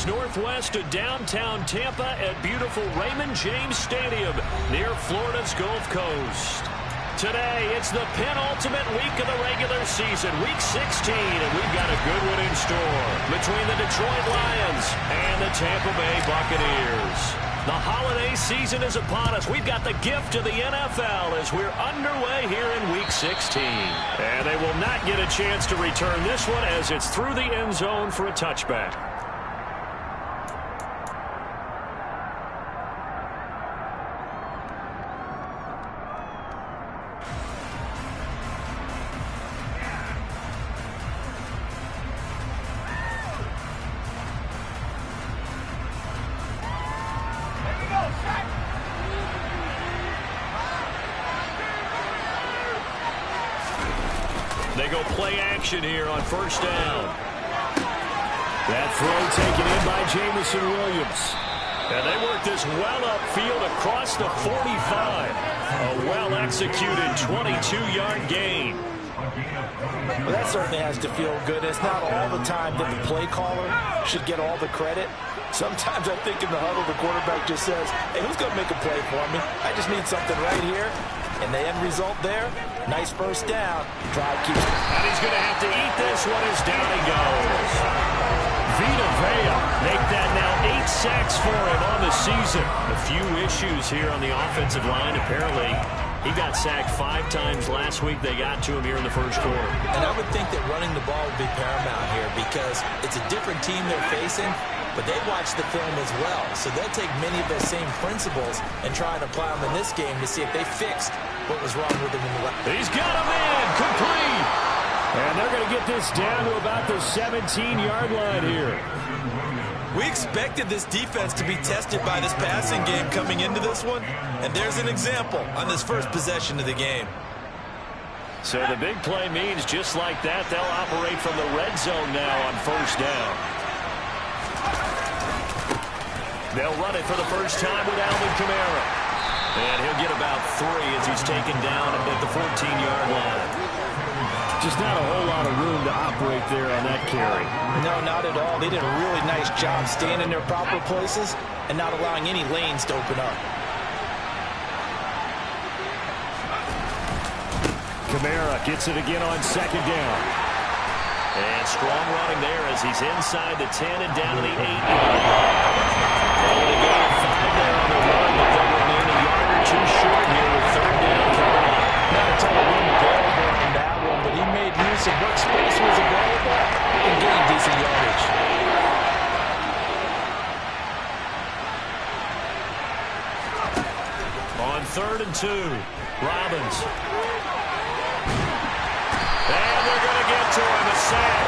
northwest of downtown Tampa at beautiful Raymond James Stadium near Florida's Gulf Coast. Today, it's the penultimate week of the regular season, week 16, and we've got a good one in store between the Detroit Lions and the Tampa Bay Buccaneers. The holiday season is upon us. We've got the gift of the NFL as we're underway here in week 16. And they will not get a chance to return this one as it's through the end zone for a touchback. They go play action here on first down. That throw taken in by Jamison Williams. And they work this well upfield across the 45. A well-executed 22-yard gain. Well, that certainly has to feel good. It's not all the time that the play caller should get all the credit. Sometimes I think in the huddle, the quarterback just says, hey, who's going to make a play for me? I just need something right here. And the end result there, nice first down. Drive keeps. And he's going to have to eat this one as down he goes. Vita Vea make that now 8 sacks for him on the season. A few issues here on the offensive line. Apparently, he got sacked 5 times last week. They got to him here in the first quarter. And I would think that running the ball would be paramount here because it's a different team they're facing, but they watch the film as well. So they'll take many of those same principles and try and apply them in this game to see if they fixed what was wrong with him in the left. He's got a man complete. And they're going to get this down to about the 17-yard line here. We expected this defense to be tested by this passing game coming into this one, and there's an example on this first possession of the game. So the big play means just like that, they'll operate from the red zone now on first down. They'll run it for the first time with Alvin Kamara. And he'll get about 3 as he's taken down at the 14-yard line. Just not a whole lot of room to operate there on that carry. No, not at all. They did a really nice job staying in their proper places and not allowing any lanes to open up. Kamara gets it again on second down. And strong running there as he's inside the 10 and down to the 8-yard line. And they go to 5 there on the run, but they'll remain a yard or 2 short here with third down Carolina. Not a ton of room available in that one, but he made use of what space was available and gained decent yardage. On 3rd and 2, Robbins. And they're going to get to him, a sack.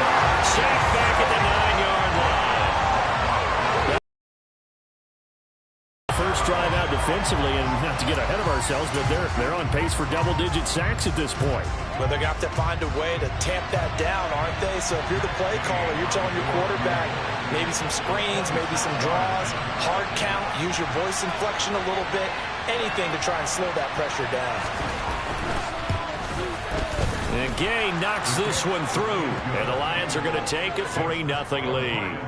Sack back at the 9-yard line. First drive out defensively, and not to get ahead of ourselves, but they're on pace for double-digit sacks at this point. Well, they're going to have to find a way to tamp that down, aren't they? So if you're the play caller, you're telling your quarterback maybe some screens, maybe some draws, hard count, use your voice inflection a little bit, anything to try and slow that pressure down. And Gay knocks this one through, and the Lions are going to take a 3-0 lead.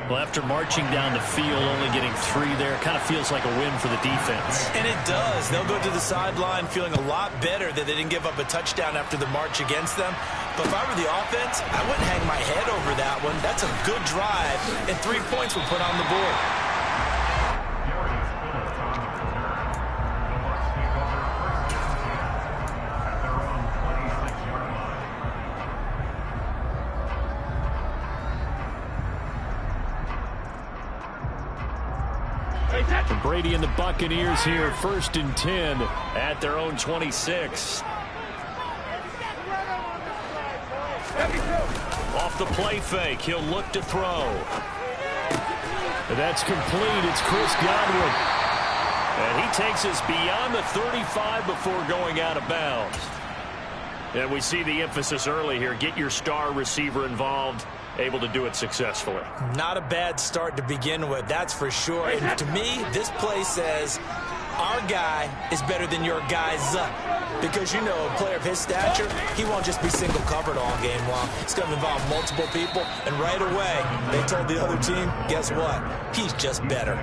Well, after marching down the field, only getting 3 there, kind of feels like a win for the defense. And it does. They'll go to the sideline feeling a lot better that they didn't give up a touchdown after the march against them. But if I were the offense, I wouldn't hang my head over that one. That's a good drive, and 3 points were put on the board. Brady and the Buccaneers here, 1st and 10 at their own 26. Off the play fake, he'll look to throw. That's complete. It's Chris Godwin. And he takes us beyond the 35 before going out of bounds. And we see the emphasis early here. Get your star receiver involved. Able to do it successfully. Not a bad start to begin with, that's for sure. And to me, this play says, our guy is better than your guy's because, you know, a player of his stature, he won't just be single covered all game long. It's going to involve multiple people, and right away, they told the other team, guess what? He's just better.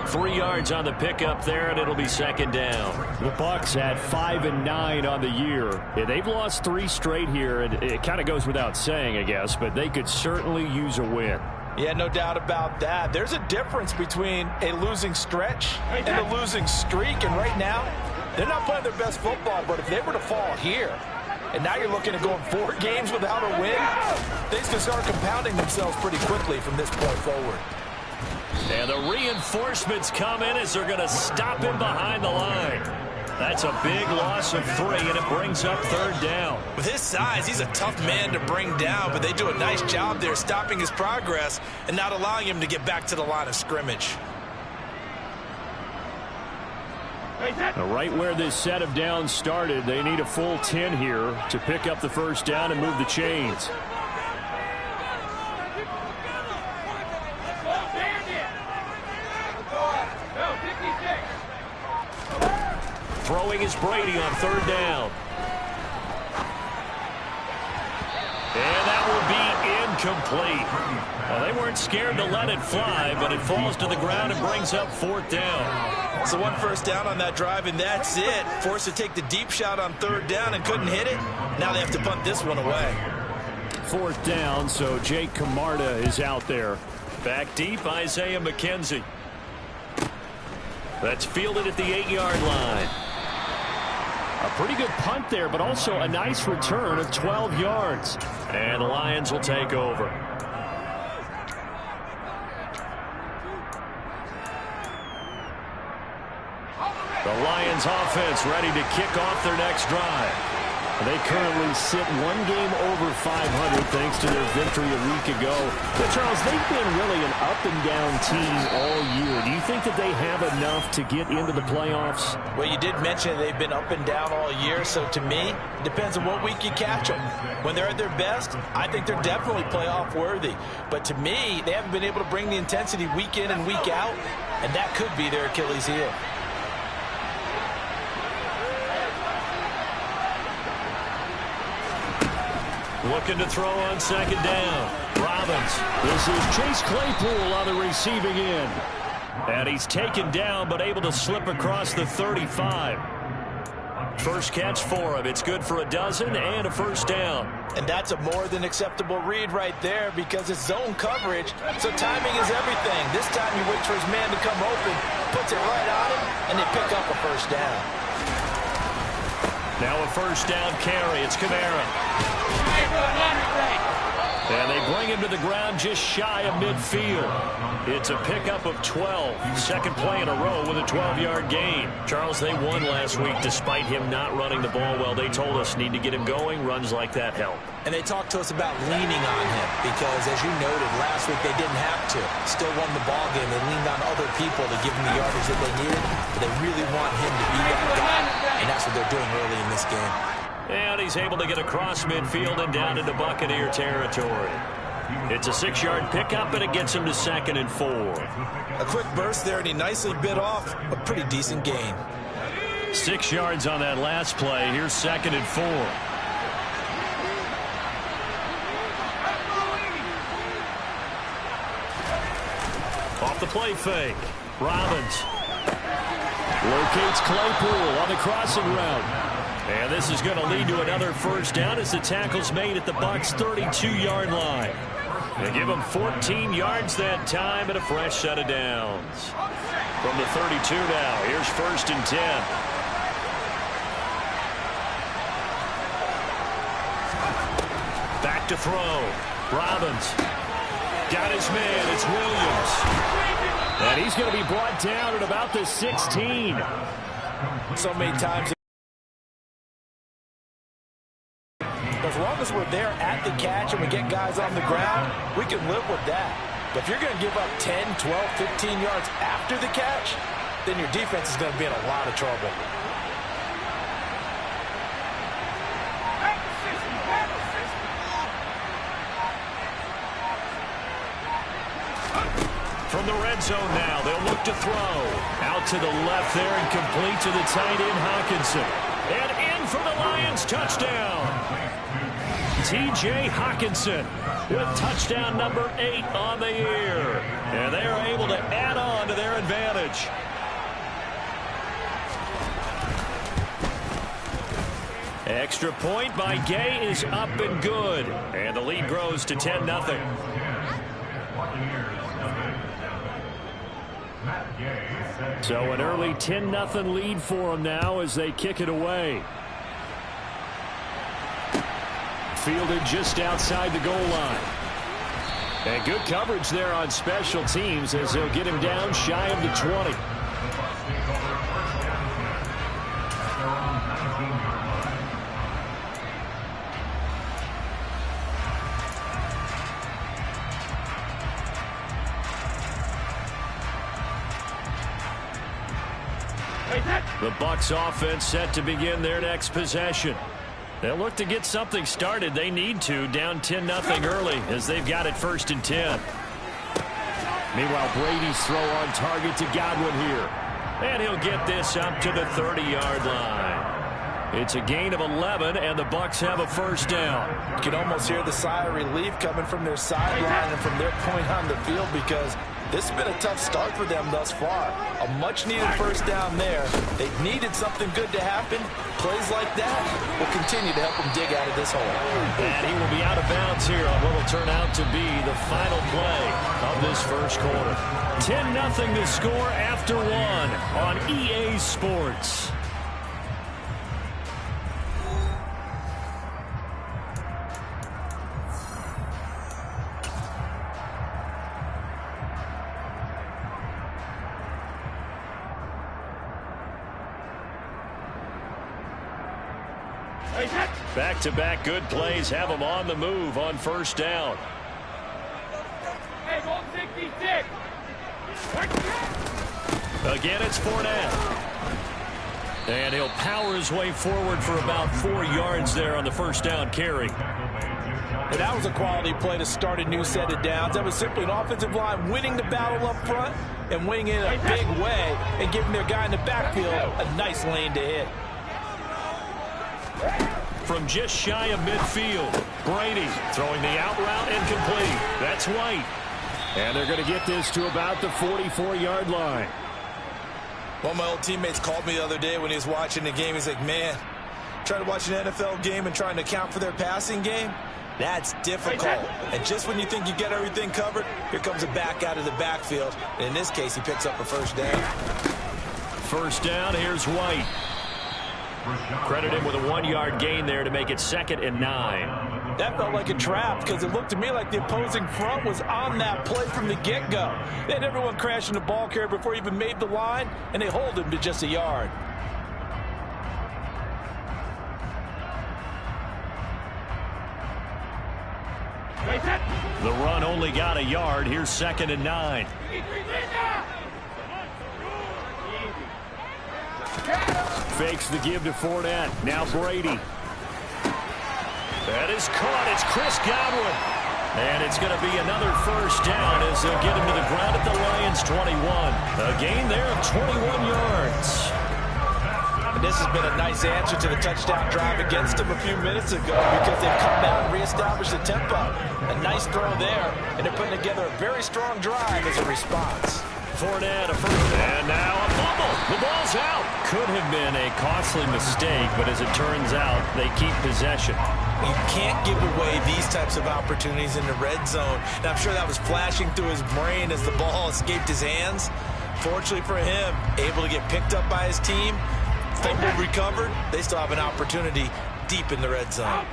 3 yards on the pickup there, and it'll be second down. The Bucs at 5-9 on the year. Yeah, they've lost 3 straight here, and it kind of goes without saying, I guess, but they could certainly use a win. Yeah, no doubt about that. There's a difference between a losing stretch and a losing streak, and right now, they're not playing their best football, but if they were to fall here, and now you're looking at going 4 games without a win, things can start compounding themselves pretty quickly from this point forward. And the reinforcements come in as they're going to stop him behind the line. That's a big loss of 3, and it brings up third down. With his size, he's a tough man to bring down, but they do a nice job there stopping his progress and not allowing him to get back to the line of scrimmage. Now, right where this set of downs started, they need a full 10 here to pick up the first down and move the chains. Throwing is Brady on third down. And that will be incomplete. Well, they weren't scared to let it fly, but it falls to the ground and brings up fourth down. So 1 first down on that drive, and that's it. Forced to take the deep shot on third down and couldn't hit it. Now they have to punt this one away. Fourth down, so Jake Camarda is out there. Back deep, Isaiah McKenzie. That's fielded at the 8-yard line. A pretty good punt there, but also a nice return of 12 yards. And the Lions will take over. The Lions offense ready to kick off their next drive. They currently sit 1 game over 500 thanks to their victory a week ago. But Charles, they've been really an up-and-down team all year. Do you think that they have enough to get into the playoffs? Well, you did mention they've been up and down all year, so to me, it depends on what week you catch them. When they're at their best, I think they're definitely playoff worthy. But to me, they haven't been able to bring the intensity week in and week out, and that could be their Achilles heel. Looking to throw on second down. Robbins. This is Chase Claypool on the receiving end. And he's taken down, but able to slip across the 35. First catch for him. It's good for a dozen and a first down. And that's a more than acceptable read right there because it's zone coverage, so timing is everything. This time he waits for his man to come open, puts it right on him, and they pick up a first down. Now a first down carry. It's Kamara. And they bring him to the ground just shy of midfield. It's a pickup of 12. Second play in a row with a 12-yard gain. Charles, they won last week despite him not running the ball well. They told us need to get him going. Runs like that help. And they talked to us about leaning on him because, as you noted, last week they didn't have to. Still won the ball game. They leaned on other people to give them the yardage that they needed, but they really want him to be that guy, and that's what they're doing early in this game. And he's able to get across midfield and down into Buccaneer territory. It's a 6-yard pickup, and it gets him to 2nd and 4. A quick burst there, and he nicely bit off a pretty decent gain. 6 yards on that last play. Here's 2nd and 4. Off the play fake. Robbins locates Claypool on the crossing route. And this is going to lead to another first down as the tackle's made at the Bucs' 32-yard line. They give him 14 yards that time and a fresh set of downs. From the 32 now, here's 1st and 10. Back to throw. Robbins. Got his man. It's Williams. And he's going to be brought down at about the 16. So many times. As long as we're there at the catch and we get guys on the ground, we can live with that. But if you're going to give up 10, 12, 15 yards after the catch, then your defense is going to be in a lot of trouble. From the red zone now, they'll look to throw. Out to the left there and complete to the tight end, Hockenson. And in for the Lions, touchdown. T.J. Hockenson with touchdown number 8 on the year. And they are able to add on to their advantage. Extra point by Gay is up and good. And the lead grows to 10-0. So an early 10-0 lead for them now as they kick it away. Fielded just outside the goal line. And good coverage there on special teams as they'll get him down shy of the 20. The Bucs offense set to begin their next possession. They'll look to get something started. They need to, down 10-0 early as they've got it 1st and 10. Meanwhile, Brady's throw on target to Godwin here. And he'll get this up to the 30-yard line. It's a gain of 11, and the Bucs have a first down. You can almost hear the sigh of relief coming from their sideline and from their point on the field because this has been a tough start for them thus far. A much-needed first down there. They've needed something good to happen. Plays like that will continue to help them dig out of this hole. And he will be out of bounds here on what will turn out to be the final play of this first quarter. 10-0 the score after 1 on EA Sports. Back-to-back good plays have them on the move on first down. Again, it's Fournette. And he'll power his way forward for about 4 yards there on the first down carry. And that was a quality play to start a new set of downs. That was simply an offensive line winning the battle up front and winning it in a big way and giving their guy in the backfield a nice lane to hit. From just shy of midfield, Brady throwing the out route and complete. That's White. And they're going to get this to about the 44-yard line. One of my old teammates called me the other day when he was watching the game. He's like, man, trying to watch an NFL game and trying to account for their passing game, that's difficult. And just when you think you get everything covered, here comes a back out of the backfield. And in this case, he picks up a first down. First down, here's White. Credit him with a 1-yard gain there to make it 2nd and 9. That felt like a trap because it looked to me like the opposing front was on that play from the get-go. They had everyone crashing the ball carrier before he even made the line, and they hold him to just a yard. The run only got a yard. Here's 2nd and 9. Fakes the give to Fournette. Now Brady. That is caught. It's Chris Godwin. And it's going to be another first down as they'll get him to the ground at the Lions' 21. A gain there of 21 yards. And this has been a nice answer to the touchdown drive against them a few minutes ago because they've come out and reestablished the tempo. A nice throw there, and they're putting together a very strong drive as a response. Fournette, a first, and now a fumble. The ball's out. Could have been a costly mistake, but as it turns out, they keep possession. You can't give away these types of opportunities in the red zone. And I'm sure that was flashing through his brain as the ball escaped his hands. Fortunately for him, able to get picked up by his team, fumble recovered. They still have an opportunity deep in the red zone.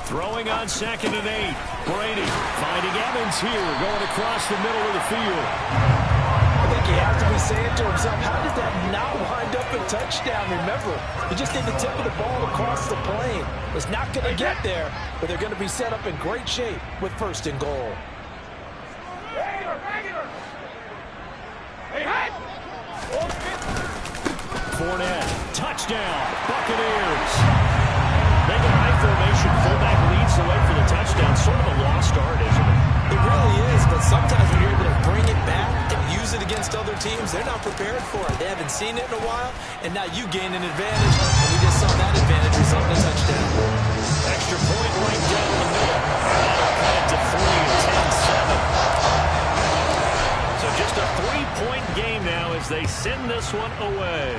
Throwing on 2nd and 8. Brady finding Evans here, going across the middle of the field. I think he has to be saying to himself, how did that not wind up a touchdown? Remember, he just did the tip of the ball across the plane. It's not going to get there, but they're going to be set up in great shape with 1st and goal. Fournette, touchdown, Buccaneers. Make a high formation, fullback leads the way for the touchdown. Sort of a lost art, isn't it? teams, they're not prepared for it. They haven't seen it in a while, and now you gain an advantage. And we just saw that advantage result in a touchdown. Extra point right down the middle. That'll cut it to 3, 10-7. So just a 3-point game now as they send this one away.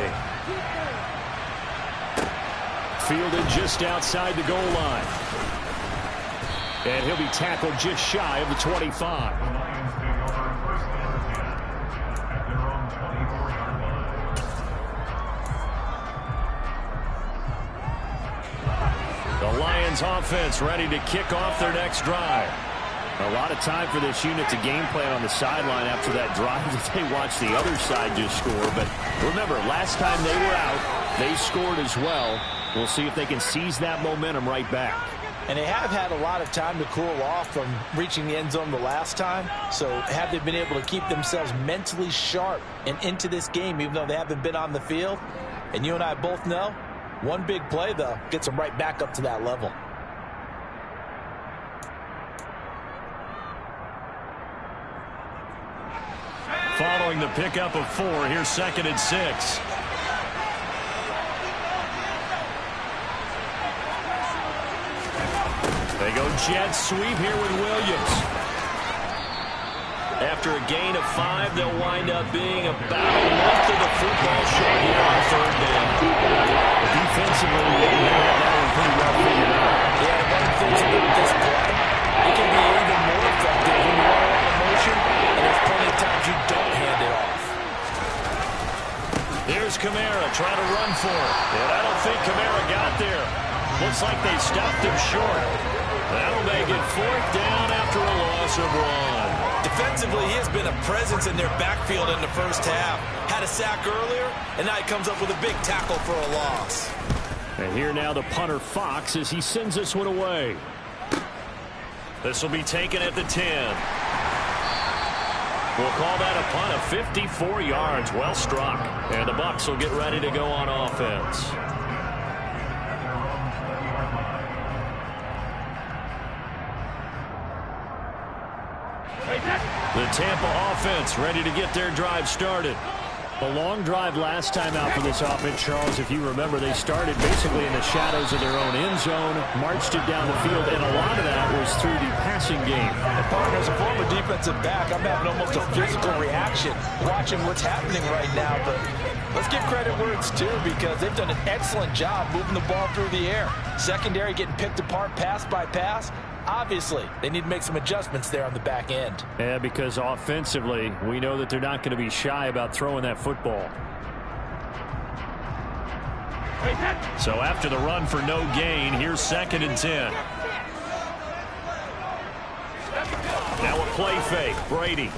Fielded just outside the goal line. And he'll be tackled just shy of the 25. The Lions offense ready to kick off their next drive. A lot of time for this unit to game plan on the sideline after that drive that they watched the other side just score. But remember, last time they were out, they scored as well. We'll see if they can seize that momentum right back. And they have had a lot of time to cool off from reaching the end zone the last time. So have they been able to keep themselves mentally sharp and into this game, even though they haven't been on the field? And you and I both know, one big play, though, gets them right back up to that level. Following the pickup of 4, here's 2nd and 6. They go jet sweep here with Williams. After a gain of 5, they'll wind up being about a length of the football short here on 3rd down. Defensively, they have that one pretty well figured out. Yeah, one of the things about this play, it can be even more effective when you are on motion, and there's plenty of times you don't hand it off. Here's Kamara trying to run for it. And I don't think Kamara got there. Looks like they stopped him short. That'll make it 4th down after a loss of 1. Defensively, he has been a presence in their backfield in the first half. Had a sack earlier, and now he comes up with a big tackle for a loss. And here now the punter Fox as he sends this one away. This will be taken at the 10. We'll call that a punt of 54 yards. Well struck. And the Bucs will get ready to go on offense. The Tampa offense ready to get their drive started. A long drive last time out for this offense, Charles. If you remember, they started basically in the shadows of their own end zone, marched it down the field, and a lot of that was through the passing game. And partner, as a former defensive back, I'm having almost a physical reaction watching what's happening right now. But let's give credit where it's due, because they've done an excellent job moving the ball through the air. Secondary getting picked apart pass by pass. Obviously, they need to make some adjustments there on the back end. Yeah, because offensively, we know that they're not going to be shy about throwing that football. So after the run for no gain, here's 2nd and 10. Now a play fake. Brady.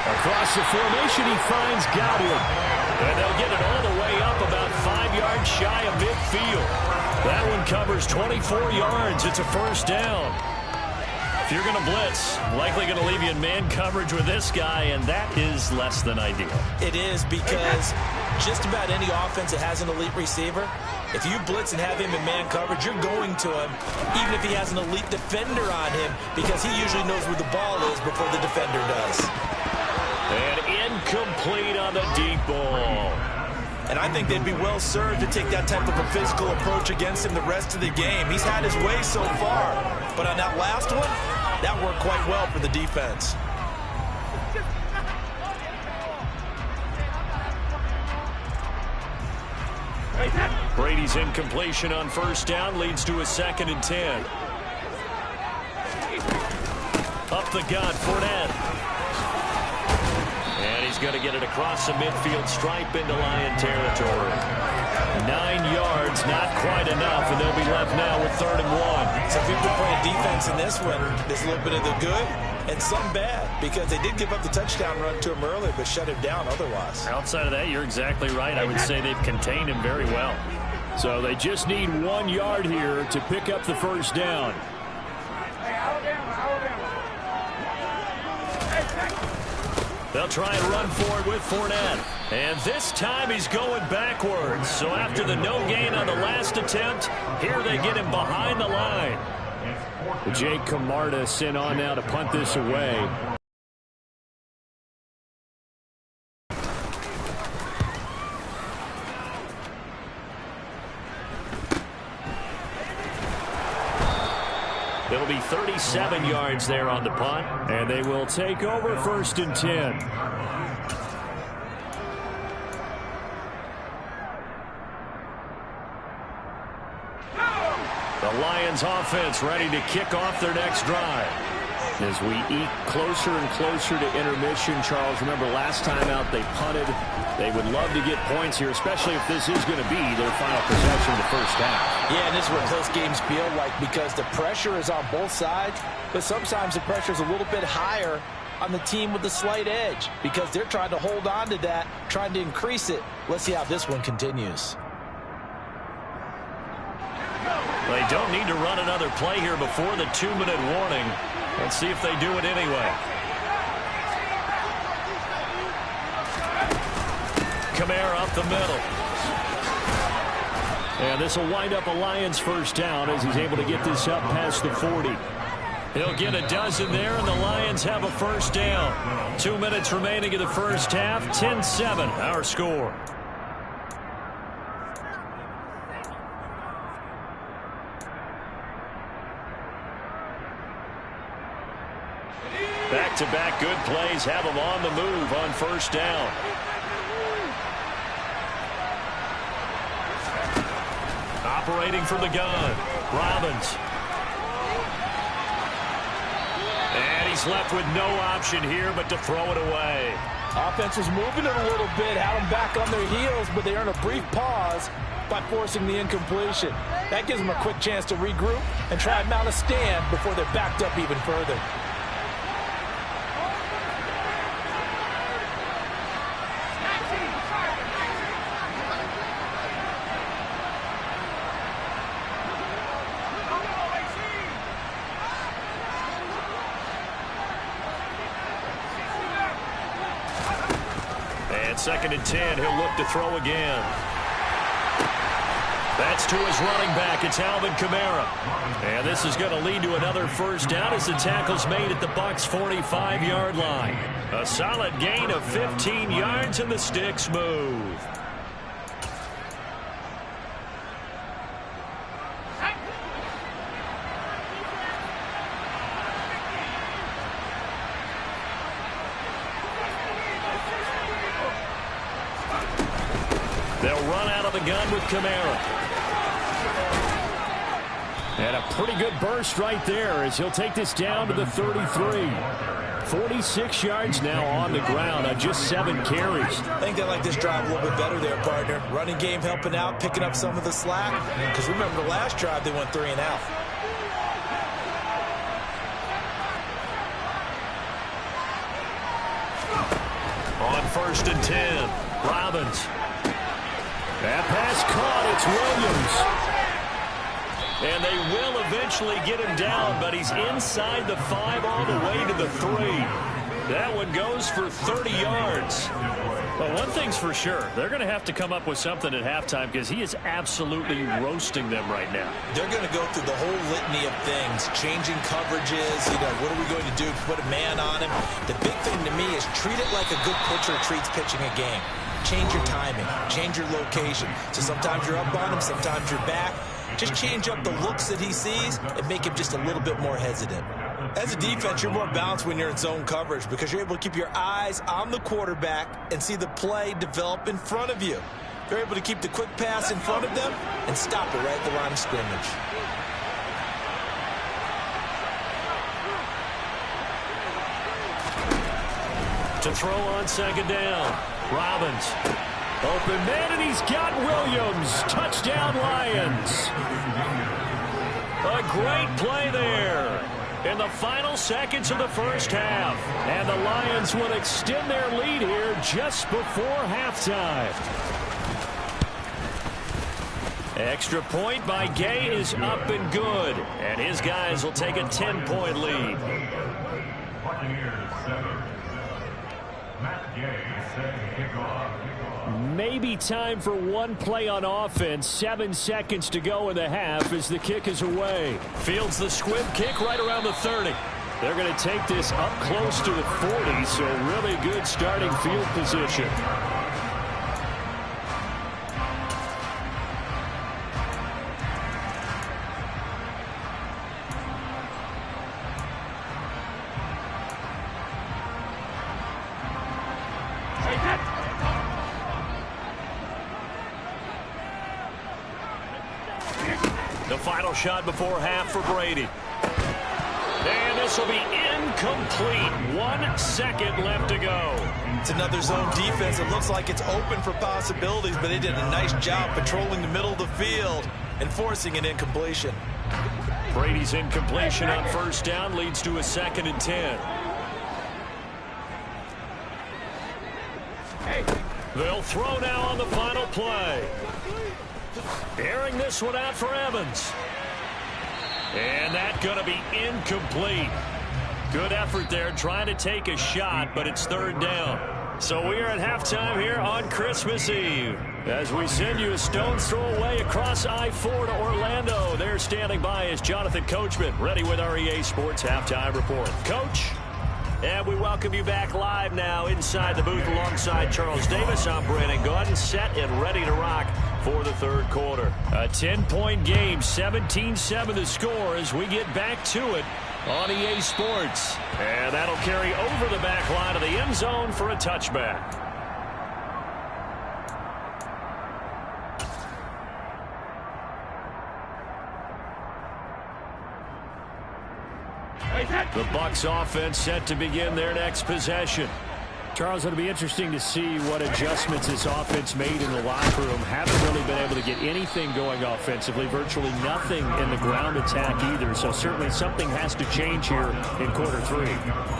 Across the formation, he finds Godwin. And they'll get it all the way up about 5 yards shy of midfield. That one covers 24 yards. It's a 1st down. If you're going to blitz, likely going to leave you in man coverage with this guy, and that is less than ideal. It is, because just about any offense that has an elite receiver, if you blitz and have him in man coverage, you're going to him, even if he has an elite defender on him, because he usually knows where the ball is before the defender does. And incomplete on the deep ball. And I think they'd be well served to take that type of a physical approach against him the rest of the game. He's had his way so far. But on that last one, that worked quite well for the defense. Brady's incompletion on 1st down leads to a 2nd and 10. Up the gut, Fournette. And he's going to get it across the midfield stripe into Lion territory. 9 yards, not quite enough, and they'll be left now with 3rd and 1. So people playing defense in this one, there's a little bit of the good and some bad, because they did give up the touchdown run to him earlier, but shut him down otherwise. Outside of that, you're exactly right. I would say they've contained him very well. So they just need 1 yard here to pick up the 1st down. They'll try and run for it with Fournette. And this time he's going backwards. So after the no gain on the last attempt, here they get him behind the line. Jake Camarda sent on now to punt this away. It'll be 37 yards there on the punt. And they will take over 1st and 10. The Lions offense ready to kick off their next drive. As we eke closer and closer to intermission, Charles, remember last time out they punted. They would love to get points here, especially if this is going to be their final possession of the first half. Yeah, and this is what close games feel like because the pressure is on both sides, but sometimes the pressure is a little bit higher on the team with the slight edge because they're trying to hold on to that, trying to increase it. Let's see how this one continues. They don't need to run another play here before the 2-minute warning. Let's see if they do it anyway. Kamara up the middle. And this will wind up a Lions first down as he's able to get this up past the 40. He'll get a dozen there, and the Lions have a first down. 2 minutes remaining in the first half. 10-7, our score. Back-to-back good plays have them on the move on first down. Operating from the gun, Robbins. And he's left with no option here but to throw it away. Offense was moving it a little bit, had them back on their heels, but they earn a brief pause by forcing the incompletion. That gives them a quick chance to regroup and try and mount a stand before they're backed up even further. Second and 10, he'll look to throw again. That's to his running back. It's Alvin Kamara. And this is going to lead to another first down as the tackle's made at the Bucs' 45-yard line. A solid gain of 15 yards and the sticks move. They'll run out of the gun with Kamara. And a pretty good burst right there as he'll take this down to the 33. 46 yards now on the ground on just 7 carries. I think they like this drive a little bit better there, partner. Running game helping out, picking up some of the slack. Because remember the last drive, they went 3 and out. On 1st and 10, Robbins. That pass caught. It's Williams. And they will eventually get him down, but he's inside the 5 all the way to the 3. That one goes for 30 yards. Well, one thing's for sure. They're going to have to come up with something at halftime because he is absolutely roasting them right now. They're going to go through the whole litany of things, changing coverages, what are we going to do? Put a man on him. The big thing to me is treat it like a good pitcher treats pitching a game. Change your timing, change your location. So sometimes you're up on him, sometimes you're back. Just change up the looks that he sees and make him just a little bit more hesitant. As a defense, you're more balanced when you're in zone coverage because you're able to keep your eyes on the quarterback and see the play develop in front of you. You're able to keep the quick pass in front of them and stop it right at the line of scrimmage. To throw on second down, Robbins. Open man, and he's got Williams. Touchdown, Lions. A great play there in the final seconds of the first half. And the Lions will extend their lead here just before halftime. Extra point by Gay is up and good. And his guys will take a 10-point lead. Maybe time for one play on offense. 7 seconds to go in the half as the kick is away. Fields the squib kick right around the 30. They're going to take this up close to the 40, so really good starting field position. final shot before half for Brady. And this will be incomplete. 1 second left to go. It's another zone defense. It looks like it's open for possibilities, but they did a nice job patrolling the middle of the field and forcing an incompletion. Brady's incompletion on first down leads to a 2nd and 10. They'll throw now on the final play. Airing this one out for Evans. And that's going to be incomplete. Good effort there trying to take a shot, but it's 3rd down. So we are at halftime here on Christmas Eve. As we send you a stone's throw away across I-4 to Orlando. There standing by is Jonathan Coachman, ready with our EA Sports Halftime Report. Coach? And we welcome you back live now inside the booth alongside Charles Davis. I'm Brandon Gaudin, set and ready to rock for the 3rd quarter. A 10-point game, 17-7 the score as we get back to it on EA Sports. And that'll carry over the back line of the end zone for a touchback. The Bucs offense set to begin their next possession. Charles, it'll be interesting to see what adjustments this offense made in the locker room. Haven't really been able to get anything going offensively, virtually nothing in the ground attack either. So certainly something has to change here in quarter 3.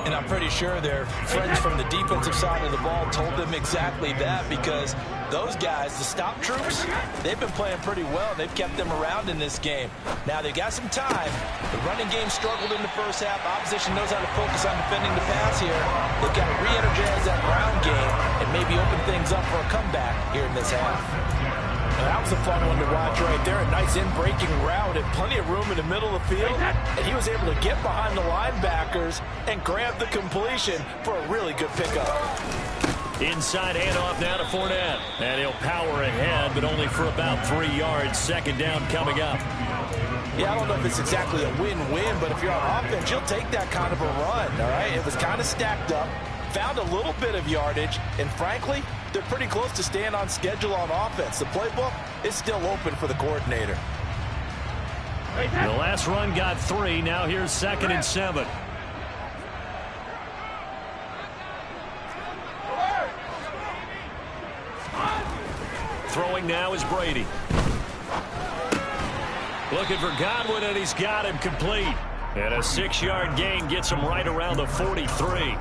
And I'm pretty sure their friends from the defensive side of the ball told them exactly that, because those guys, the stop troops, they've been playing pretty well. They've kept them around in this game. Now they've got some time. The running game struggled in the first half. Opposition knows how to focus on defending the pass here. They've got to re-energize that ground game and maybe open things up for a comeback here in this half. And that was a fun one to watch right there. A nice in-breaking route and plenty of room in the middle of the field. And he was able to get behind the linebackers and grab the completion for a really good pickup. Inside handoff now to Fournette. And he'll power ahead, but only for about 3 yards. 2nd down coming up. Yeah, I don't know if it's exactly a win-win, but if you're on offense, you'll take that kind of a run, all right? It was kind of stacked up, found a little bit of yardage, and frankly, they're pretty close to staying on schedule on offense. The playbook is still open for the coordinator. The last run got 3. Now here's 2nd and 7. Throwing now is Brady. Looking for Godwin, and he's got him complete. And a 6-yard gain gets him right around the 43.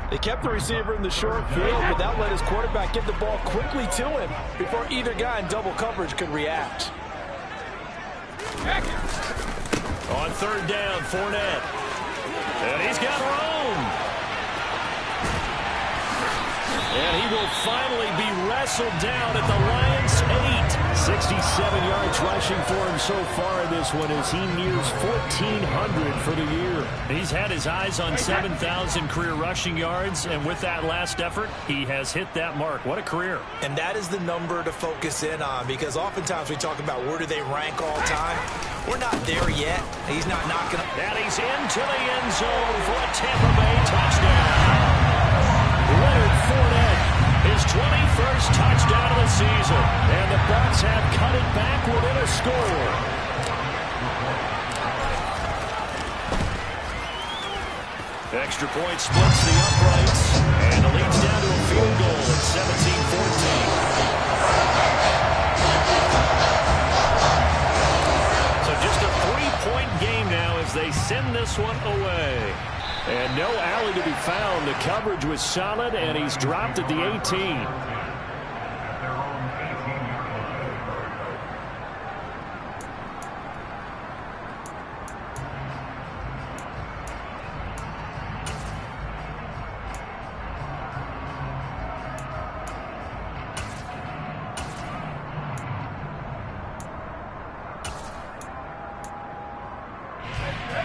They kept the receiver in the short field, but that let his quarterback get the ball quickly to him before either guy in double coverage could react. On 3rd down, Fournette. And he's got room. And he will finally be wrestled down at the Lions' 8. 67 yards rushing for him so far in this one as he nears 1,400 for the year. He's had his eyes on 7,000 career rushing yards, and with that last effort, he has hit that mark. What a career. And that is the number to focus in on, because oftentimes we talk about where do they rank all time. We're not there yet. He's not knocking up. And he's into the end zone for a Tampa Bay touchdown. Leonard Fournette, his 21st touchdown of the season. And the Bucs have cut it back within a score. Extra point splits the uprights. And it leads down to a field goal at 17-14. So just a 3-point game now as they send this one away. And no alley to be found. The coverage was solid, and he's dropped at the 18.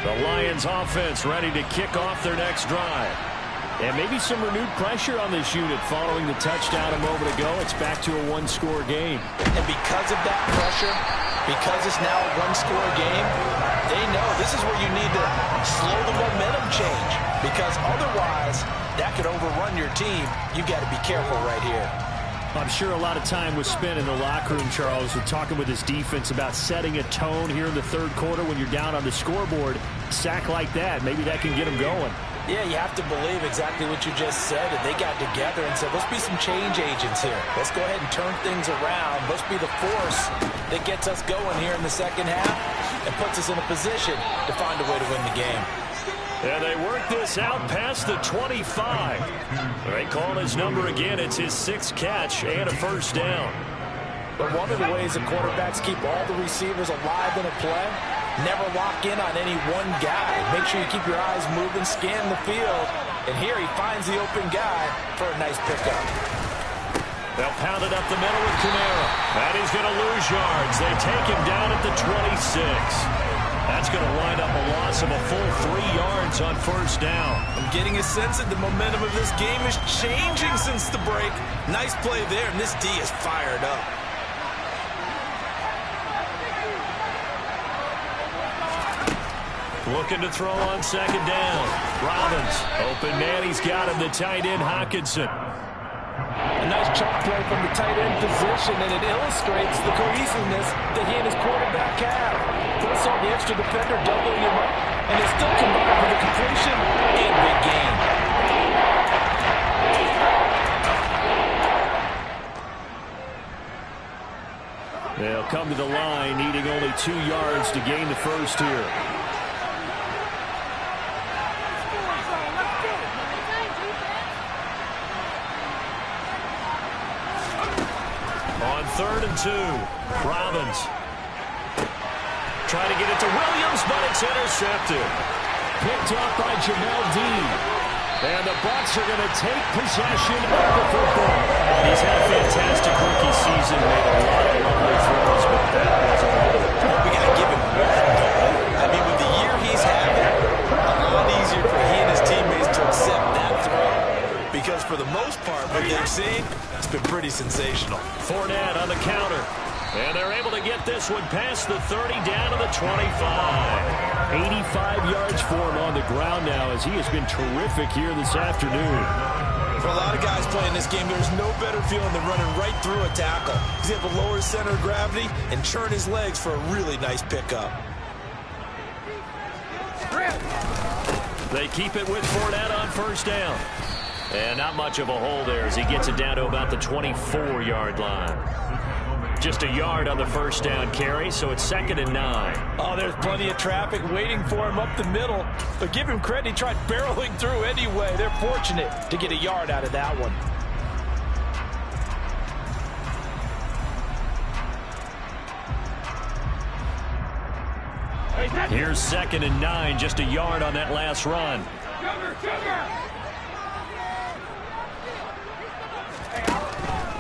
The Lions offense ready to kick off their next drive. And maybe some renewed pressure on this unit following the touchdown a moment ago. It's back to a 1-score game. And because of that pressure, because it's now a 1-score game, they know this is where you need to slow the momentum change. Because otherwise, that could overrun your team. You've got to be careful right here. I'm sure a lot of time was spent in the locker room, Charles, with talking with his defense about setting a tone here in the third quarter when you're down on the scoreboard. Sack like that, maybe that can get him going. Yeah, you have to believe exactly what you just said. And they got together and said, let's be some change agents here. Let's go ahead and turn things around. Let's be the force that gets us going here in the second half and puts us in a position to find a way to win the game. And they work this out past the 25. They call his number again. It's his 6th catch and a first down. But one of the ways the quarterbacks keep all the receivers alive in a play, never lock in on any one guy. Make sure you keep your eyes moving, scan the field. And here he finds the open guy for a nice pickup. They'll pound it up the middle with Kamara. And he's going to lose yards. They take him down at the 26. That's going to wind up a loss of a full 3 yards on first down. I'm getting a sense that the momentum of this game is changing since the break. Nice play there, and this D is fired up. Looking to throw on second down. Robbins, open man, he's got him, the tight end Hockenson. A nice chunk play from the tight end position, and it illustrates the cohesiveness that he and his quarterback have. Plus all the extra defender doubling him up, and they still combined with a completion and big gain. They'll come to the line, needing only 2 yards to gain the first here. On 3rd and 2, Robbins. Trying to get it to Williams, but it's intercepted. Picked up by Jamel Dean. And the Bucs are going to take possession of the football. He's had a fantastic rookie season, made a lot of lovely throws, but that wasn't one. We got to give him credit. I mean, with the year he's having, a lot easier for he and his teammates to accept that throw. Because for the most part, what they've seen, it's been pretty sensational. Fournette on the counter. And they're able to get this one past the 30 down to the 25. 85 yards for him on the ground now as he has been terrific here this afternoon. For a lot of guys playing this game, there's no better feeling than running right through a tackle. He's able to lower his center of gravity and churn his legs for a really nice pickup. They keep it with Fournette on first down. And not much of a hole there as he gets it down to about the 24-yard line. Just a yard on the first down carry, so it's 2nd and 9. Oh, there's plenty of traffic waiting for him up the middle. But give him credit, he tried barreling through anyway. They're fortunate to get a yard out of that one. Here's 2nd and 9, just a yard on that last run.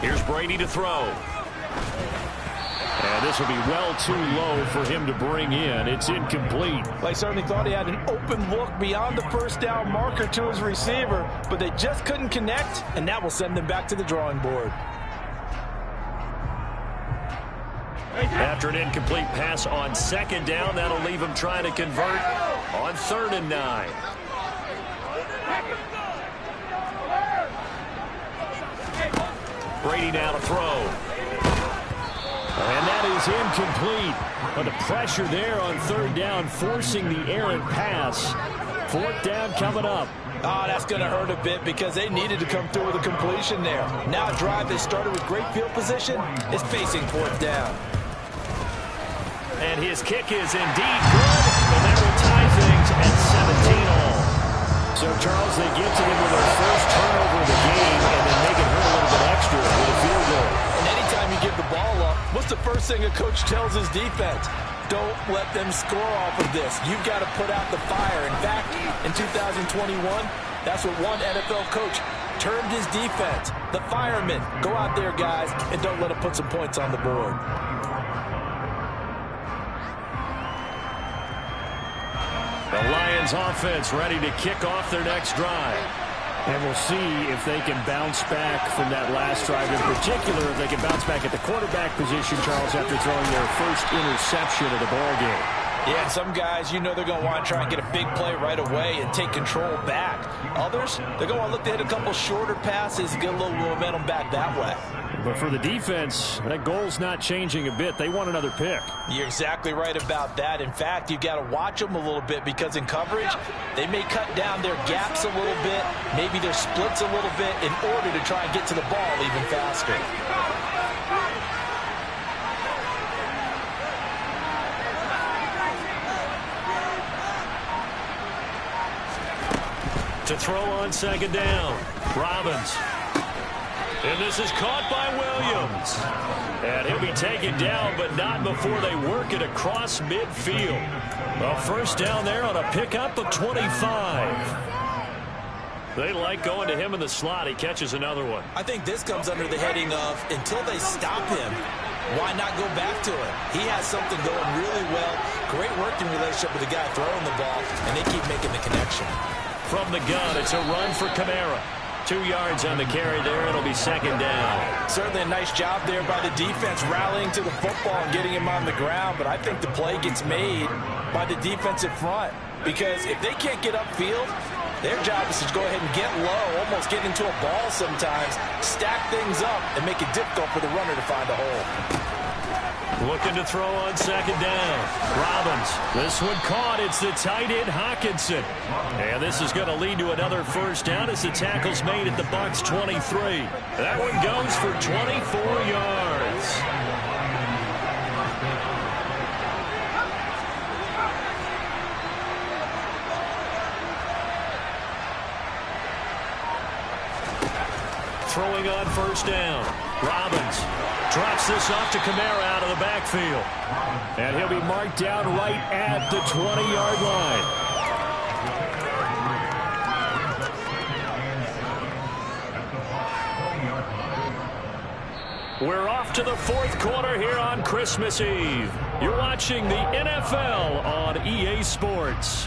Here's Brady to throw. And this will be well too low for him to bring in. It's incomplete. They certainly thought he had an open look beyond the first down marker to his receiver, but they just couldn't connect, and that will send them back to the drawing board. After an incomplete pass on 2nd down, that'll leave him trying to convert on 3rd and 9. Brady now to throw. And that is incomplete. But the pressure there on 3rd down, forcing the errant pass. 4th down coming up. Oh, that's going to hurt a bit because they needed to come through with a completion there. Now a drive that started with great field position is facing 4th down. And his kick is indeed good. And that will tie things at 17 all. So, Charles, they get to him with their first turnover of the game and then make it hurt a little bit extra with a field goal. And anytime you give the ball up, what's the first thing a coach tells his defense? Don't let them score off of this. You've got to put out the fire. In fact, in 2021, that's what one NFL coach termed his defense. The firemen. Go out there, guys, and don't let them put some points on the board. The Lions offense ready to kick off their next drive. And we'll see if they can bounce back from that last drive. In particular, if they can bounce back at the quarterback position, Charles, after throwing their first interception of the ballgame. Yeah, and some guys, you know they're going to want to try and get a big play right away and take control back. Others, they're going to look to hit a couple shorter passes and get a little momentum back that way. But for the defense, that goal's not changing a bit. They want another pick. You're exactly right about that. In fact, you've got to watch them a little bit because in coverage, they may cut down their gaps a little bit, maybe their splits a little bit in order to try and get to the ball even faster. To throw on second down, Robbins. And this is caught by Williams. And he'll be taken down, but not before they work it across midfield. A first down there on a pickup of 25. They like going to him in the slot. He catches another one. I think this comes under the heading of until they stop him, why not go back to him? He has something going really well. Great working relationship with the guy throwing the ball, and they keep making the connection. From the gun, it's a run for Kamara. 2 yards on the carry there. It'll be second down. Certainly a nice job there by the defense rallying to the football and getting him on the ground. But I think the play gets made by the defensive front. Because if they can't get upfield, their job is to go ahead and get low, almost get into a ball sometimes, stack things up, and make it difficult for the runner to find a hole. Looking to throw on second down. Robbins. This one caught. It's the tight end, Hockenson. And this is going to lead to another first down as the tackle's made at the Bucs 23. That one goes for 24 yards. Throwing on first down. Robbins drops this off to Kamara out of the backfield. And he'll be marked down right at the 20-yard line. We're off to the fourth quarter here on Christmas Eve. You're watching the NFL on EA Sports.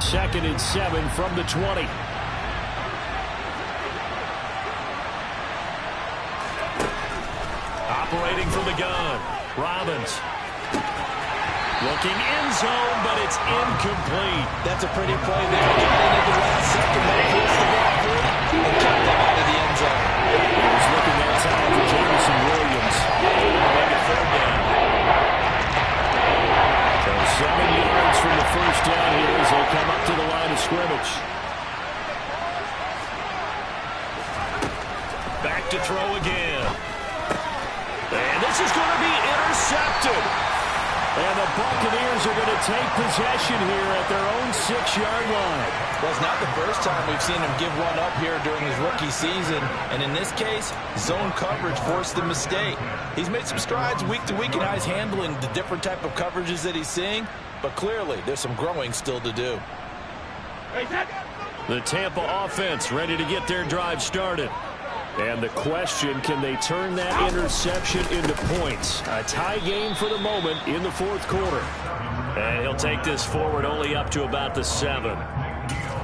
Second and 7 from the 20. Operating from the gun. Robbins. Looking end zone, but it's incomplete. That's a pretty play there. Got in at the last second. They forced the ball through and kept them out of the end zone. He was looking that time for Jameson Williams. Make it third down. So 7 yards from the first down here as they come up to the line of scrimmage. Back to throw again. And this is going to be intercepted. And the Buccaneers are going to take possession here at their own 6-yard line. Well, it's not the first time we've seen him give one up here during his rookie season. And in this case, zone coverage forced the mistake. He's made some strides week to week in how he's handling the different type of coverages that he's seeing. But clearly, there's some growing still to do. The Tampa offense ready to get their drive started. And the question, can they turn that interception into points? A tie game for the moment in the fourth quarter. And he'll take this forward only up to about the 7.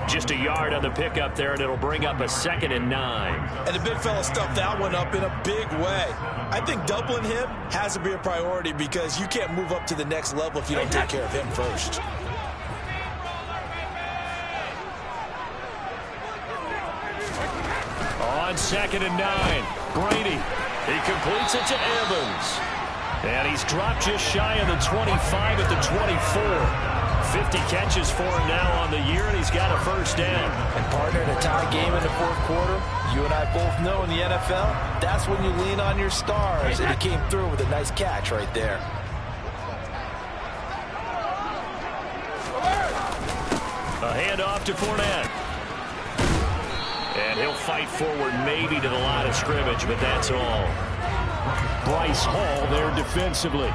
Just a yard on the pickup there, and it'll bring up a 2nd and 9. And the big fella stuffed that one up in a big way. I think doubling him has to be a priority because you can't move up to the next level if you don't take care of him first. On 2nd and 9, Brady. He completes it to Evans. And he's dropped just shy of the 25 at the 24. 50 catches for him now on the year, and he's got a first down. And partner, in a tie game in the fourth quarter, you and I both know in the NFL, that's when you lean on your stars. And he came through with a nice catch right there. A handoff to Fournette. And he'll fight forward maybe to the line of scrimmage, but that's all. Bryce Hall there defensively.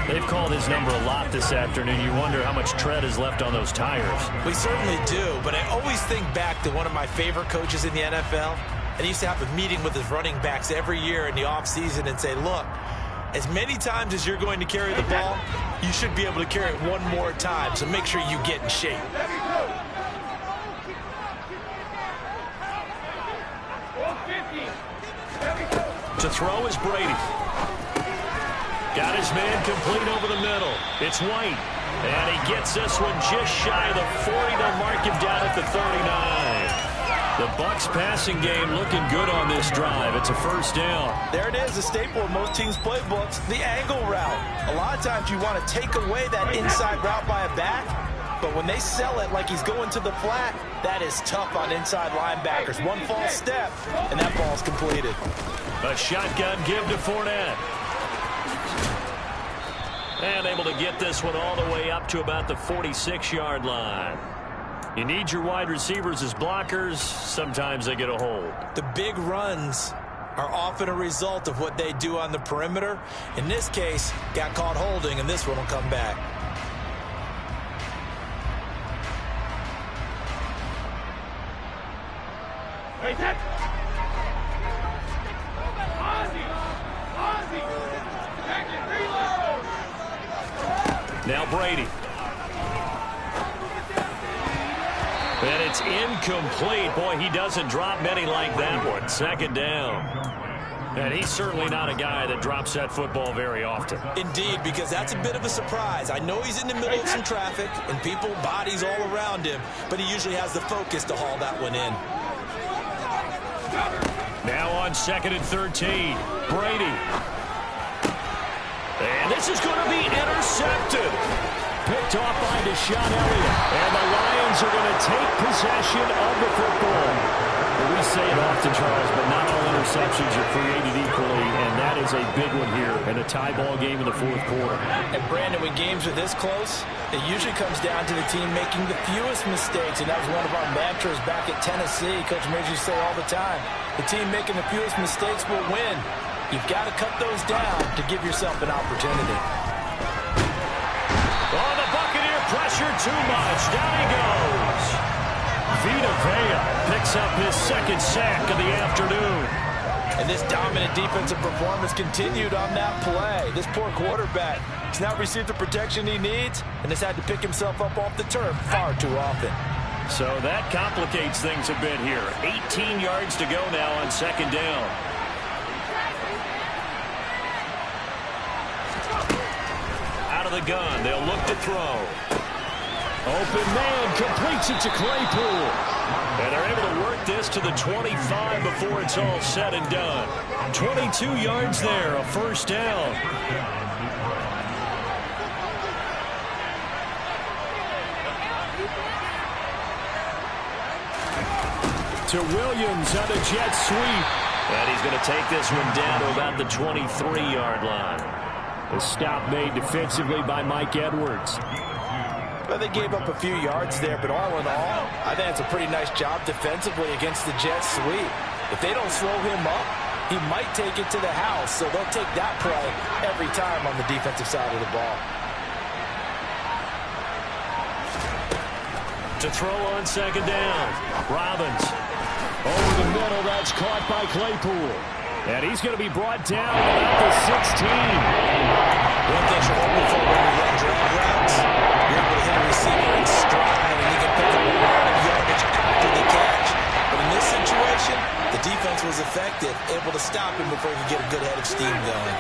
They've called his number a lot this afternoon. You wonder how much tread is left on those tires. We certainly do, but I always think back to one of my favorite coaches in the NFL. And he used to have a meeting with his running backs every year in the offseason and say, look, as many times as you're going to carry the ball, you should be able to carry it one more time, so make sure you get in shape. To throw is Brady. Got his man complete over the middle. It's White. And he gets this one just shy of the 40. They'll mark him down at the 39. The Bucs passing game looking good on this drive. It's a first down. There it is, a staple of most teams' playbooks, the angle route. A lot of times you want to take away that inside route by a back, but when they sell it like he's going to the flat, that is tough on inside linebackers. One false step, and that ball's completed. A shotgun give to Fournette. And able to get this one all the way up to about the 46-yard line. You need your wide receivers as blockers. Sometimes they get a hold. The big runs are often a result of what they do on the perimeter. In this case, got caught holding, and this one will come back. Now Brady. And it's incomplete. Boy, he doesn't drop many like that one. Second down. And he's certainly not a guy that drops that football very often. Indeed, because that's a bit of a surprise. I know he's in the middle of some traffic and people, bodies all around him, but he usually has the focus to haul that one in. Now on 2nd and 13. Brady. And this is going to be intercepted. Picked off by Deshaun Elliott. And the Lions are going to take possession of the football. Well, we say it often, Charles, but not all interceptions are created equally, and that is a big one here in a tie ball game in the fourth quarter. And Brandon, when games are this close, it usually comes down to the team making the fewest mistakes, and that was one of our mantras back at Tennessee. Coach Mears used to say all the time, the team making the fewest mistakes will win. You've got to cut those down to give yourself an opportunity. Oh, the Buccaneer pressure too much. Down he goes. Vita Vea picks up his second sack of the afternoon. And this dominant defensive performance continued on that play. This poor quarterback has now received the protection he needs and has had to pick himself up off the turf far too often. So that complicates things a bit here. 18 yards to go now on second down. Out of the gun, they'll look to throw. Open man completes it to Claypool. And they're able to work this to the 25 before it's all said and done. 22 yards there, a first down. To Williams on a jet sweep. And he's going to take this one down to about the 23-yard line. A stop made defensively by Mike Edwards. Well, they gave up a few yards there, but all in all, I think it's a pretty nice job defensively against the jet sweep. If they don't slow him up, he might take it to the house, so they'll take that play every time on the defensive side of the ball. To throw on second down, Robbins. Over the middle, that's caught by Claypool. And he's going to be brought down about the 16. One thing you're hoping for when you run drag routes, you're able to hit a receiver in stride, and you can pick up a lot of yardage after the catch. But in this situation, the defense was effective, able to stop him before he could get a good head of steam going.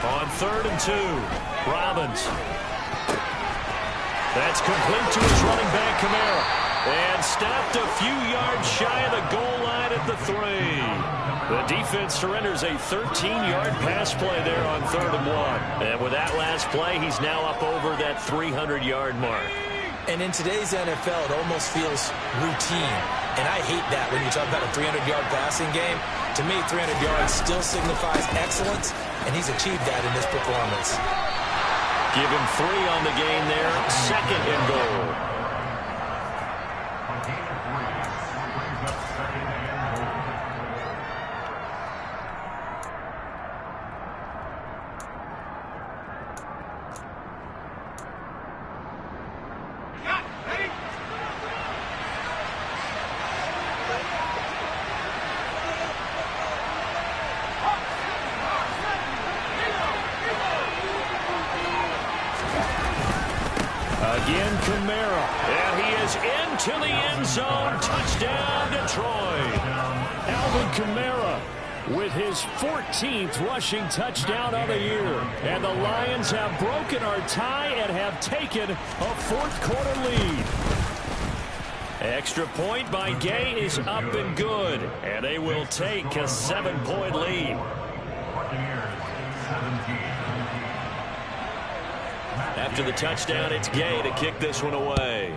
On 3rd and 2, Robbins. That's complete to his running back, Kamara. And stopped a few yards shy of the goal line at the 3. The defense surrenders a 13-yard pass play there on 3rd and 1. And with that last play, he's now up over that 300-yard mark. And in today's NFL, it almost feels routine. And I hate that when you talk about a 300-yard passing game. To me, 300 yards still signifies excellence, and he's achieved that in this performance. Give him 3 on the game there. 2nd and goal. Again, Kamara. And he is into the end zone. Touchdown, Detroit. Alvin Kamara with his 14th rushing touchdown of the year. And the Lions have broken our tie and have taken a fourth-quarter lead. Extra point by Gay is up and good, and they will take a 7-point lead. After the touchdown, it's Gay to kick this one away.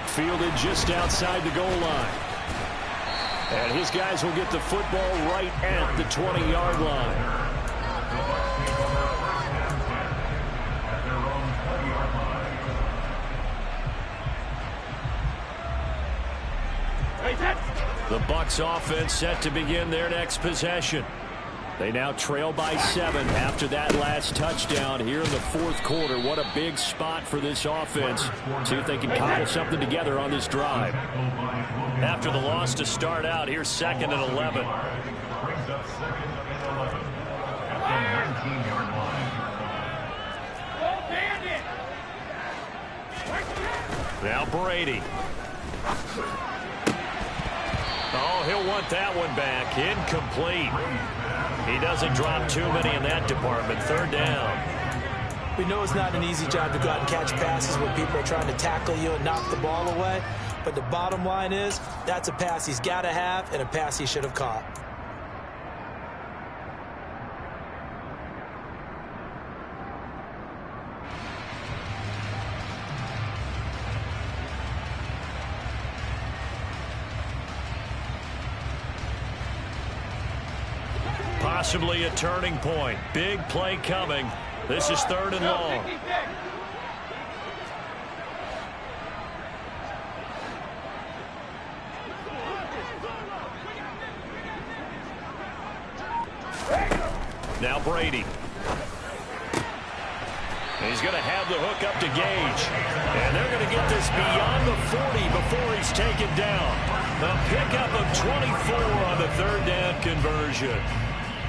Fielded just outside the goal line. And his guys will get the football right at the 20-yard line. The Bucs offense set to begin their next possession. They now trail by 7 after that last touchdown here in the fourth quarter. What a big spot for this offense. See if they can cobble something together on this drive. After the loss to start out, here's 2nd and 11. Now Brady. Oh, he'll want that one back. Incomplete. He doesn't drop too many in that department. 3rd down. We know it's not an easy job to go out and catch passes when people are trying to tackle you and knock the ball away. But the bottom line is, that's a pass he's got to have and a pass he should have caught. Possibly a turning point. Big play coming. This is 3rd and long. Now Brady. He's going to have the hook up to Gage. And they're going to get this beyond the 40 before he's taken down. A pickup of 24 on the 3rd down conversion.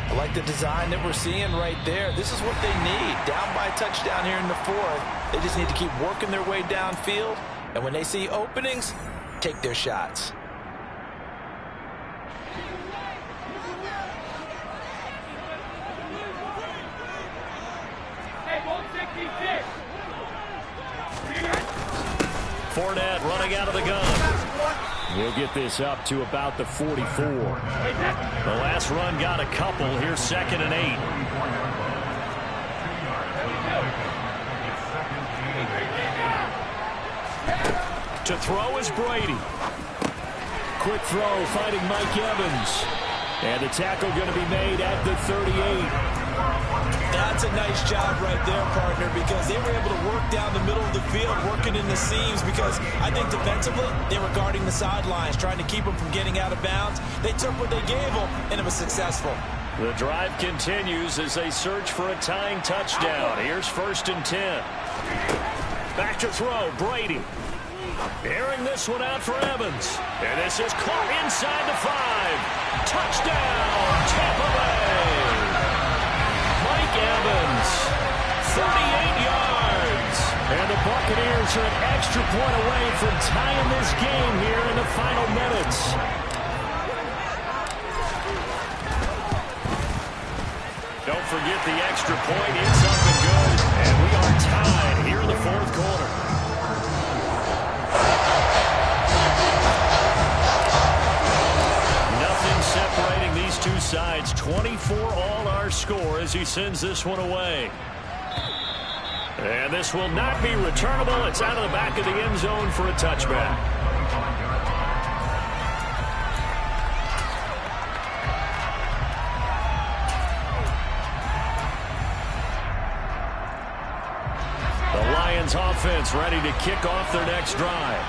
I like the design that we're seeing right there. This is what they need. Down by a touchdown here in the 4th. They just need to keep working their way downfield. And when they see openings, take their shots. Fournette running out of the gun. He'll get this up to about the 44. The last run got a couple. Here's 2nd and 8. To throw is Brady. Quick throw, finding Mike Evans. And the tackle going to be made at the 38. That's a nice job right there, partner, because they were able to work down the middle of the field, working in the seams, because I think defensively they were guarding the sidelines, trying to keep them from getting out of bounds. They took what they gave them, and it was successful. The drive continues as they search for a tying touchdown. Here's 1st and 10. Back to throw, Brady. Airing this one out for Evans. And this is caught inside the 5. Touchdown, Tampa Bay. Mike Evans, 38 yards. And the Buccaneers are an extra point away from tying this game here in the final minutes. Don't forget the extra point. It's up and good. And we are tied here in the 4th quarter. Nothing separating these two sides. 24 all our score as he sends this one away. And this will not be returnable. It's out of the back of the end zone for a touchback. The Lions offense ready to kick off their next drive.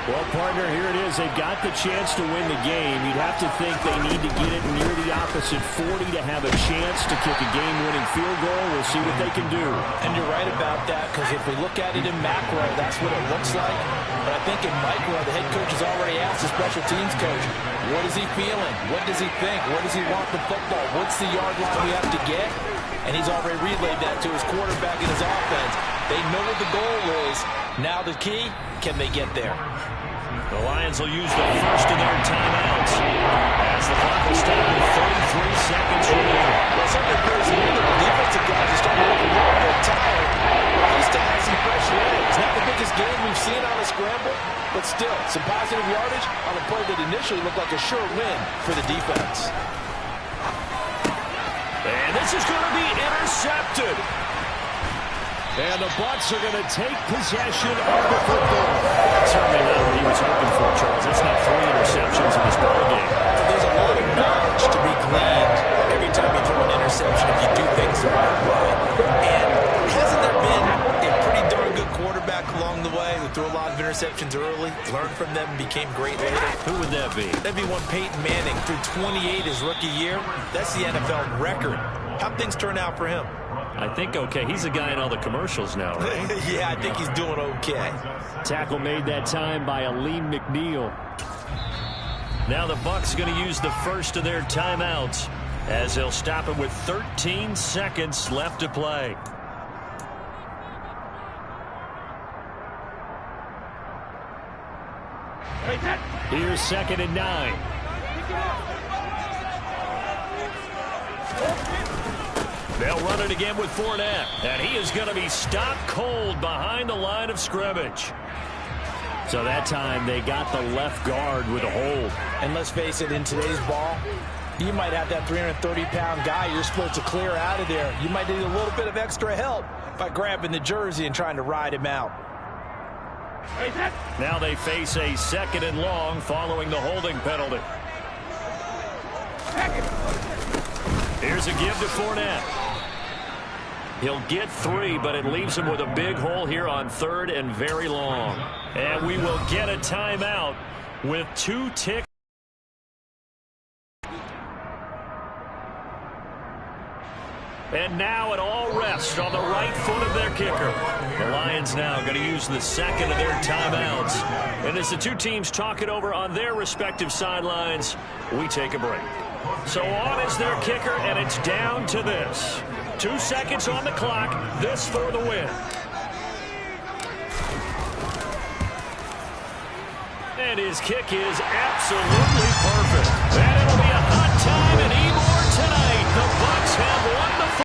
Well, partner, here it is. They've got the chance to win the game. You'd have to think they need to get it near the opposite 40 to have a chance to kick a game-winning field goal. We'll see what they can do. And you're right about that, because if we look at it in macro, that's what it looks like. But I think in micro, the head coach has already asked the special teams coach, what is he feeling? What does he think? Where does he want the football? What's the yard line we have to get? And he's already relayed that to his quarterback and his offense. They know what the goal is. Now the key, can they get there? The Lions will use the first of their timeouts as the clock will start with 33 seconds remaining. Well, certainly appears to me that the defensive guys are starting to look a little bit tired. At least to have some fresh legs. Not the biggest game we've seen on a scramble, but still, some positive yardage on a play that initially looked like a sure win for the defense. And this is going to be intercepted. And the Bucs are going to take possession of the football. Certainly not what he was hoping for, Charles. That's not 3 interceptions in this ballgame. There's a lot of knowledge to be gleaned every time you throw an interception if you do things the right way. And hasn't there been a pretty darn good quarterback along the way who threw a lot of interceptions early, learned from them, and became great later? Who would that be? That'd be one Peyton Manning threw 28 his rookie year. That's the NFL record. How'd things turn out for him? I think okay. He's a guy in all the commercials now, right? Yeah, I think he's doing okay. Tackle made that time by Aleem McNeil. Now the Bucs are going to use the first of their timeouts as they'll stop it with 13 seconds left to play. Here's 2nd and 9. They'll run it again with Fournette, and he is going to be stopped cold behind the line of scrimmage. So that time they got the left guard with a hold. And let's face it, in today's ball, you might have that 330-pound guy you're supposed to clear out of there. You might need a little bit of extra help by grabbing the jersey and trying to ride him out. Now they face a 2nd and long following the holding penalty. Here's a give to Fournette. He'll get 3, but it leaves him with a big hole here on 3rd and very long. And we will get a timeout with 2 ticks. And now it all rests on the right foot of their kicker. The Lions now going to use the 2nd of their timeouts. And as the two teams talk it over on their respective sidelines, we take a break. So on is their kicker, and it's down to this. 2 seconds on the clock, this for the win. And his kick is absolutely perfect. And it'll be a hot time and